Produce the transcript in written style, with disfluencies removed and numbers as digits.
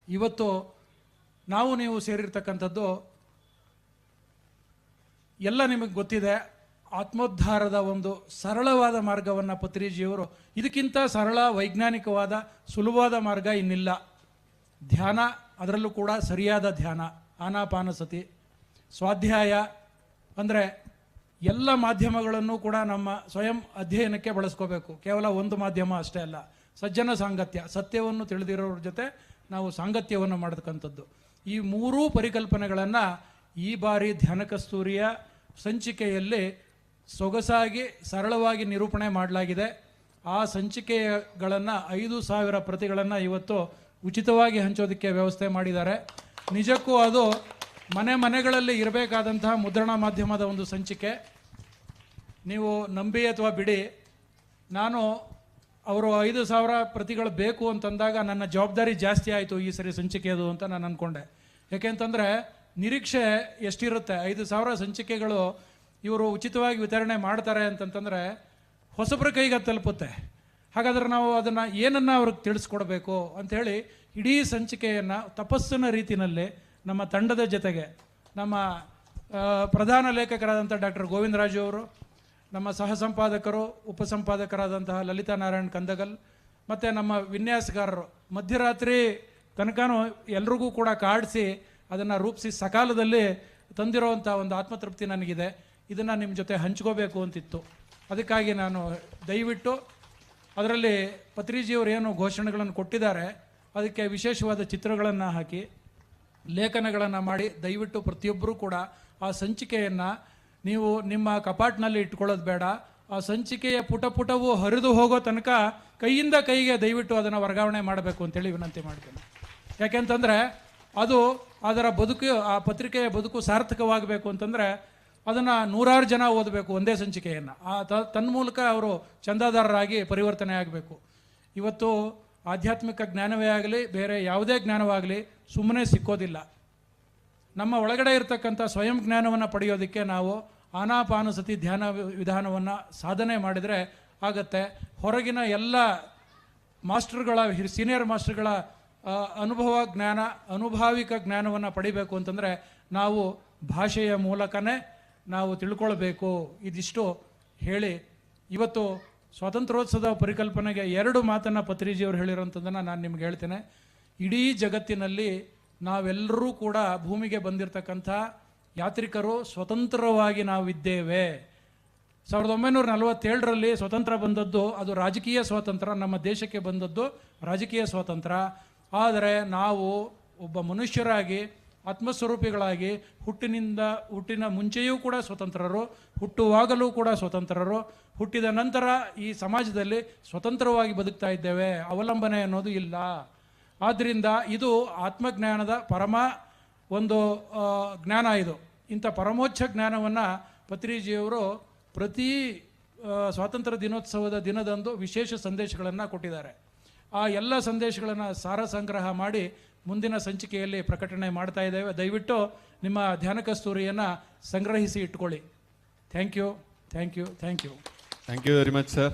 ಇವತ್ತು ನಾವು ನೀವು ಸೇರಿರ್ತಕ್ಕಂಥದ್ದು ಎಲ್ಲ ನಿಮಗೆ ಗೊತ್ತಿದೆ. ಆತ್ಮೋದ್ಧಾರದ ಒಂದು ಸರಳವಾದ ಮಾರ್ಗವನ್ನು ಪತ್ರಿಜಿಯವರು, ಇದಕ್ಕಿಂತ ಸರಳ ವೈಜ್ಞಾನಿಕವಾದ ಸುಲಭವಾದ ಮಾರ್ಗ ಇನ್ನಿಲ್ಲ. ಧ್ಯಾನ, ಅದರಲ್ಲೂ ಕೂಡ ಸರಿಯಾದ ಧ್ಯಾನ, ಆನಾಪಾನಸತಿ, ಸ್ವಾಧ್ಯಾಯ, ಅಂದರೆ ಎಲ್ಲ ಮಾಧ್ಯಮಗಳನ್ನು ಕೂಡ ನಮ್ಮ ಸ್ವಯಂ ಅಧ್ಯಯನಕ್ಕೆ ಬಳಸ್ಕೋಬೇಕು. ಕೇವಲ ಒಂದು ಮಾಧ್ಯಮ ಅಷ್ಟೇ ಅಲ್ಲ, ಸಜ್ಜನ ಸಾಂಗತ್ಯ, ಸತ್ಯವನ್ನು ತಿಳಿದಿರೋರ ಜೊತೆ ನಾವು ಸಾಂಗತ್ಯವನ್ನು ಮಾಡತಕ್ಕಂಥದ್ದು. ಈ ಮೂರೂ ಪರಿಕಲ್ಪನೆಗಳನ್ನು ಈ ಬಾರಿ ಧ್ಯಾನ ಕಸ್ತೂರಿಯ ಸಂಚಿಕೆಯಲ್ಲಿ ಸೊಗಸಾಗಿ ಸರಳವಾಗಿ ನಿರೂಪಣೆ ಮಾಡಲಾಗಿದೆ. ಆ ಸಂಚಿಕೆಗಳನ್ನು 5,000 ಪ್ರತಿಗಳನ್ನು ಇವತ್ತು ಉಚಿತವಾಗಿ ಹಂಚೋದಕ್ಕೆ ವ್ಯವಸ್ಥೆ ಮಾಡಿದ್ದಾರೆ. ನಿಜಕ್ಕೂ ಅದು ಮನೆಗಳಲ್ಲಿ ಇರಬೇಕಾದಂತಹ ಮುದ್ರಣ ಮಾಧ್ಯಮದ ಒಂದು ಸಂಚಿಕೆ. ನೀವು ನಂಬಿ ಅಥವಾ ಬಿಡಿ, ನಾನು ಅವರು 5,000 ಪ್ರತಿಗಳು ಬೇಕು ಅಂತಂದಾಗ ನನ್ನ ಜವಾಬ್ದಾರಿ ಜಾಸ್ತಿ ಆಯಿತು ಈ ಸರಿ ಸಂಚಿಕೆಯದು ಅಂತ ನಾನು ಅಂದ್ಕೊಂಡೆ. ಯಾಕೆಂತಂದರೆ ನಿರೀಕ್ಷೆ ಎಷ್ಟಿರುತ್ತೆ, 5,000 ಸಂಚಿಕೆಗಳು ಇವರು ಉಚಿತವಾಗಿ ವಿತರಣೆ ಮಾಡ್ತಾರೆ ಅಂತಂತಂದರೆ ಹೊಸಬ್ರ ಕೈಗೆ ತಲುಪುತ್ತೆ. ಹಾಗಾದ್ರೆ ನಾವು ಅದನ್ನು ಏನನ್ನು ಅವ್ರಿಗೆ ತಿಳಿಸ್ಕೊಡ್ಬೇಕು ಅಂಥೇಳಿ ಇಡೀ ಸಂಚಿಕೆಯನ್ನು ತಪಸ್ಸಿನ ರೀತಿಯಲ್ಲಿ ನಮ್ಮ ತಂಡದ ಜೊತೆಗೆ ನಮ್ಮ ಪ್ರಧಾನ ಲೇಖಕರಾದಂಥ ಡಾಕ್ಟರ್ ಗೋವಿಂದರಾಜು ಅವರು, ನಮ್ಮ ಸಹ ಸಂಪಾದಕರು ಉಪಸಂಪಾದಕರಾದಂತಹ ಲಲಿತಾ ನಾರಾಯಣ್ ಕಂದಗಲ್, ಮತ್ತು ನಮ್ಮ ವಿನ್ಯಾಸಗಾರರು ಮಧ್ಯರಾತ್ರಿ ತನಕನೂ ಎಲ್ರಿಗೂ ಕೂಡ ಕಾಡಿಸಿ ಅದನ್ನು ರೂಪಿಸಿ ಸಕಾಲದಲ್ಲಿ ತಂದಿರೋವಂಥ ಒಂದು ಆತ್ಮತೃಪ್ತಿ ನನಗಿದೆ. ಇದನ್ನು ನಿಮ್ಮ ಜೊತೆ ಹಂಚ್ಕೋಬೇಕು ಅಂತಿತ್ತು. ಅದಕ್ಕಾಗಿ ನಾನು ದಯವಿಟ್ಟು ಅದರಲ್ಲಿ ಪತ್ರಿಜಿಯವರು ಏನು ಘೋಷಣೆಗಳನ್ನು ಕೊಟ್ಟಿದ್ದಾರೆ ಅದಕ್ಕೆ ವಿಶೇಷವಾದ ಚಿತ್ರಗಳನ್ನು ಹಾಕಿ ಲೇಖನಗಳನ್ನು ಮಾಡಿ ದಯವಿಟ್ಟು ಪ್ರತಿಯೊಬ್ಬರೂ ಕೂಡ ಆ ಸಂಚಿಕೆಯನ್ನು ನೀವು ನಿಮ್ಮ ಕಪಾಟಿನಲ್ಲಿ ಇಟ್ಕೊಳ್ಳೋದು ಬೇಡ. ಆ ಸಂಚಿಕೆಯ ಪುಟವೂ ಹರಿದು ಹೋಗೋ ತನಕ ಕೈಯಿಂದ ಕೈಗೆ ದಯವಿಟ್ಟು ಅದನ್ನು ವರ್ಗಾವಣೆ ಮಾಡಬೇಕು ಅಂತೇಳಿ ವಿನಂತಿ ಮಾಡ್ತೇನೆ. ಯಾಕೆಂತಂದರೆ ಅದು ಅದರ ಬದುಕು, ಆ ಪತ್ರಿಕೆಯ ಬದುಕು ಸಾರ್ಥಕವಾಗಬೇಕು ಅಂತಂದರೆ ಅದನ್ನು 100 ಜನ ಓದಬೇಕು ಒಂದೇ ಸಂಚಿಕೆಯನ್ನು. ತನ್ಮೂಲಕ ಅವರು ಚಂದಾದಾರರಾಗಿ ಪರಿವರ್ತನೆ ಆಗಬೇಕು. ಇವತ್ತು ಆಧ್ಯಾತ್ಮಿಕ ಜ್ಞಾನವೇ ಆಗಲಿ ಬೇರೆ ಯಾವುದೇ ಜ್ಞಾನವಾಗಲಿ ಸುಮ್ಮನೆ ಸಿಕ್ಕೋದಿಲ್ಲ. ನಮ್ಮ ಒಳಗಡೆ ಇರತಕ್ಕಂಥ ಸ್ವಯಂ ಜ್ಞಾನವನ್ನು ಪಡೆಯೋದಕ್ಕೆ ನಾವು ಆನಾಪಾನಸತಿ ಧ್ಯಾನ ವಿಧಾನವನ್ನು ಸಾಧನೆ ಮಾಡಿದರೆ ಆಗತ್ತೆ. ಹೊರಗಿನ ಎಲ್ಲ ಮಾಸ್ಟರ್ಗಳ, ಸೀನಿಯರ್ ಮಾಸ್ಟರ್ಗಳ ಅನುಭಾವಿಕ ಜ್ಞಾನವನ್ನು ಪಡಿಬೇಕು ಅಂತಂದರೆ ನಾವು ಭಾಷೆಯ ಮೂಲಕನೇ ನಾವು ತಿಳ್ಕೊಳ್ಬೇಕು. ಇದಿಷ್ಟು ಹೇಳಿ ಇವತ್ತು ಸ್ವಾತಂತ್ರ್ಯೋತ್ಸವದ ಪರಿಕಲ್ಪನೆಗೆ 2 ಮಾತನ್ನು ಪತ್ರಿಜಿಯವರು ಹೇಳಿರೋಂಥದ್ದನ್ನು ನಾನು ನಿಮ್ಗೆ ಹೇಳ್ತೇನೆ. ಇಡೀ ಜಗತ್ತಿನಲ್ಲಿ ನಾವೆಲ್ಲರೂ ಕೂಡ ಭೂಮಿಗೆ ಬಂದಿರತಕ್ಕಂಥ ಯಾತ್ರಿಕರು ಸ್ವತಂತ್ರವಾಗಿ ನಾವಿದ್ದೇವೆ. 1947ರಲ್ಲಿ ಸ್ವತಂತ್ರ ಬಂದದ್ದು ಅದು ರಾಜಕೀಯ ಸ್ವಾತಂತ್ರ್ಯ, ನಮ್ಮ ದೇಶಕ್ಕೆ ಬಂದದ್ದು ರಾಜಕೀಯ ಸ್ವಾತಂತ್ರ್ಯ. ಆದರೆ ನಾವು ಒಬ್ಬ ಮನುಷ್ಯರಾಗಿ ಆತ್ಮಸ್ವರೂಪಿಗಳಾಗಿ ಹುಟ್ಟಿನ ಮುಂಚೆಯೂ ಕೂಡ ಸ್ವತಂತ್ರರು, ಹುಟ್ಟುವಾಗಲೂ ಕೂಡ ಸ್ವತಂತ್ರರು, ಹುಟ್ಟಿದ ನಂತರ ಈ ಸಮಾಜದಲ್ಲಿ ಸ್ವತಂತ್ರವಾಗಿ ಬದುಕ್ತಾ ಇದ್ದೇವೆ. ಅವಲಂಬನೆ ಅನ್ನೋದು ಇಲ್ಲ. ಆದ್ದರಿಂದ ಇದು ಆತ್ಮಜ್ಞಾನದ ಪರಮ ಒಂದು ಜ್ಞಾನ. ಇದು ಇಂಥ ಪರಮೋಚ್ಚ ಜ್ಞಾನವನ್ನು ಪತ್ರಿಜಿಯವರು ಪ್ರತಿ ಸ್ವಾತಂತ್ರ್ಯ ದಿನೋತ್ಸವದ ದಿನದಂದು ವಿಶೇಷ ಸಂದೇಶಗಳನ್ನು ಕೊಟ್ಟಿದ್ದಾರೆ. ಆ ಎಲ್ಲ ಸಂದೇಶಗಳನ್ನು ಸಾರ ಸಂಗ್ರಹ ಮಾಡಿ ಮುಂದಿನ ಸಂಚಿಕೆಯಲ್ಲಿ ಪ್ರಕಟಣೆ ಮಾಡ್ತಾ ಇದ್ದೇವೆ. ದಯವಿಟ್ಟು ನಿಮ್ಮ ಧ್ಯಾನ ಕಸ್ತೂರಿಯನ್ನು ಸಂಗ್ರಹಿಸಿ ಇಟ್ಕೊಳ್ಳಿ. Thank you very much sir.